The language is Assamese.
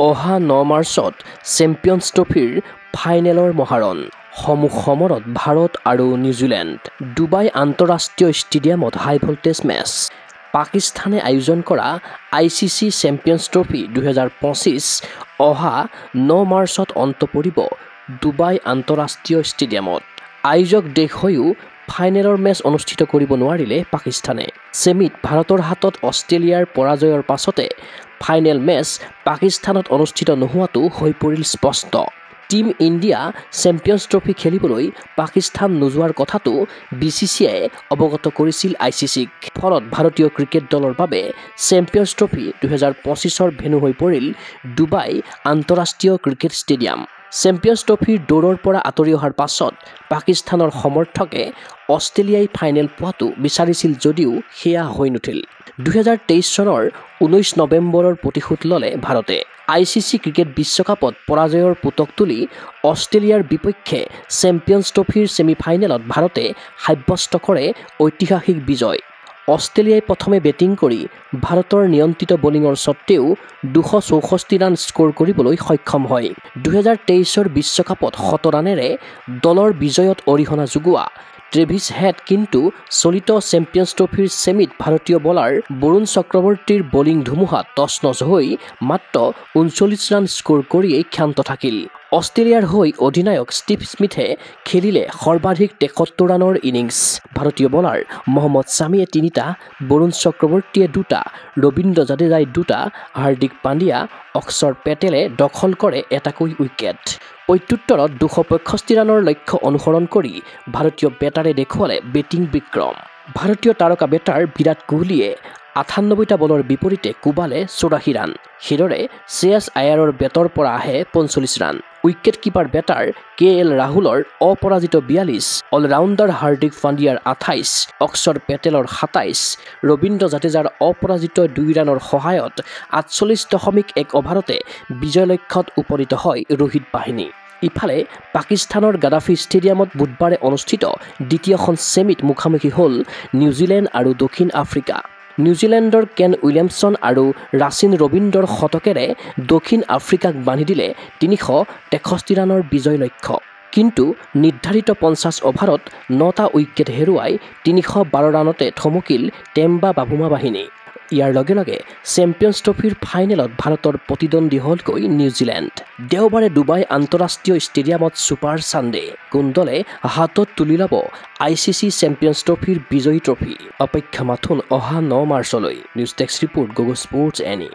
অহা 9 মাৰ্চত চেম্পিয়নছ ট্ৰফিৰ ফাইনেলৰ মহাৰণ সমুখ সমৰত ভাৰত আৰু নিউজিলেণ্ড ডুবাই আন্তঃৰাষ্ট্ৰীয় ষ্টেডিয়ামত হাই ভল্টেজ মেচ পাকিস্তানে আয়োজন কৰা ICC চেম্পিয়নছ ট্ৰফি 2025 অহা 9 মাৰ্চত অন্ত পৰিব ডুবাই আন্তঃৰাষ্ট্ৰীয় ষ্টেডিয়ামত আয়োজক দেশ হৈও ফাইনেলৰ মেচ অনুষ্ঠিত কৰিব নোৱাৰিলে পাকিস্তানে সেমিত ভাৰতৰ হাতত অষ্ট্ৰেলিয়াৰ পৰাজয়ৰ পাছতে ফাইনেল মেচ পাকিস্তানত অনুষ্ঠিত নোহোৱাটো হৈ পৰিল স্পষ্ট টিম ইণ্ডিয়া চেম্পিয়নছ ট্ৰফি খেলিবলৈ পাকিস্তান নোযোৱাৰ কথাটো BCCI অৱগত কৰিছিল ICCক ফলত ভাৰতীয় ক্ৰিকেট দলৰ বাবে চেম্পিয়নছ ট্ৰফি 2025ৰ ভেন্যু হৈ পৰিল ডুবাই আন্তঃৰাষ্ট্ৰীয় ক্ৰিকেট ষ্টেডিয়াম চেম্পিয়নছ ট্ৰফিৰ দৌৰৰ পৰা আঁতৰি অহাৰ পাছত পাকিস্তানৰ সমৰ্থকে অষ্ট্ৰেলিয়াই ফাইনেল পোৱাটো বিচাৰিছিল যদিও সেয়া হৈ নুঠিল 2023 চনৰ 19 নৱেম্বৰৰ প্ৰতিশোধ ল'লে ভাৰতে ICC ক্ৰিকেট বিশ্বকাপত পৰাজয়ৰ পুতক তুলি অষ্ট্ৰেলিয়াৰ বিপক্ষে চেম্পিয়নছ ট্ৰফিৰ ছেমিফাইনেলত ভাৰতে সাব্যস্ত কৰে ঐতিহাসিক বিজয় অষ্ট্ৰেলিয়াই প্ৰথমে বেটিং কৰি ভাৰতৰ নিয়ন্ত্ৰিত বলিঙৰ স্বত্তেও 264 ৰান স্ক'ৰ কৰিবলৈ সক্ষম হয় 2023ৰ বিশ্বকাপত 100 ৰানেৰে দলৰ বিজয়ত অৰিহণা যোগোৱা ট্ৰেভিছ হেড কিন্তু চলিত চেম্পিয়নছ ট্ৰফিৰ ছেমিত ভাৰতীয় বলাৰ বৰুণ চক্ৰৱৰ্তীৰ বলিং ধুমুহাত তছনছ হৈ মাত্ৰ 39 ৰান স্ক'ৰ কৰিয়েই ক্ষান্ত থাকিল অষ্ট্ৰেলিয়াৰ হৈ অধিনায়ক ষ্টিভ স্মিথে খেলিলে সৰ্বাধিক 73 ৰানৰ ইনিংছ ভাৰতীয় বলাৰ মহম্মদ ছামিয়ে 3টা বৰুণ চক্ৰৱৰ্তীয়ে 2টা ৰবীন্দ্ৰ জাদেজাই 2টা হাৰ্দিক পাণ্ডিয়া অক্ষৰ পেটেলে দখল কৰে এটাকৈ উইকেট প্ৰত্যুত্তৰত 265 ৰানৰ লক্ষ্য অনুসৰণ কৰি ভাৰতীয় বেটাৰে দেখুৱালে বেটিং বিক্ৰম ভাৰতীয় তাৰকা বেটাৰ বিৰাট কোহলীয়ে 98টা বলৰ বিপৰীতে কোবালে 84 ৰান সেইদৰে শ্ৰেয়াছ আয়াৰৰ বেটৰ পৰা আহে 45 run wicket keeper batter KL ৰাহুলৰ অপৰাজিত 42 অলৰাউণ্ডাৰ হাৰ্দিক পাণ্ডিয়াৰ 28 অক্ষৰ পেটেলৰ 27 ৰবীন্দ্ৰ জাদেজাৰ অপৰাজিত 2 ৰানৰ সহায়ত 48.1 অভাৰতে বিজয় লক্ষ্যত উপনীত হয় ৰোহিত বাহিনী ইফালে পাকিস্তানৰ গাদাফি ষ্টেডিয়ামত বুধবাৰে অনুষ্ঠিত দ্বিতীয়খন ছেমিত মুখামুখি হ'ল নিউজিলেণ্ড আৰু দক্ষিণ আফ্ৰিকা নিউজিলেণ্ডৰ কেন উইলিয়ামছন আৰু ৰাচিন ৰবীন্দ্ৰৰ শতকেৰে দক্ষিণ আফ্ৰিকাক বান্ধি দিলে 363 ৰানৰ বিজয় লক্ষ্য কিন্তু নিৰ্ধাৰিত 50 অভাৰত 9টা উইকেট হেৰুৱাই 312 ৰানতে থমকিল টেম্বা বাবুমা বাহিনী ইয়াৰ লগে লগে চেম্পিয়নছ ট্ৰফিৰ ফাইনেলত ভাৰতৰ প্ৰতিদ্বন্দ্বী হ'লগৈ নিউজিলেণ্ড দেওবাৰে ডুবাই আন্তঃৰাষ্ট্ৰীয় ষ্টেডিয়ামত ছুপাৰ ছানডে কোন দলে হাতত তুলি ল'ব ICC চেম্পিয়নছ ট্ৰফিৰ বিজয়ী ট্ৰফি অপেক্ষা মাথোন অহা 9 মাৰ্চলৈ নিউজ ডেস্ক ৰিপৰ্ট গগো স্পৰ্টছ এনি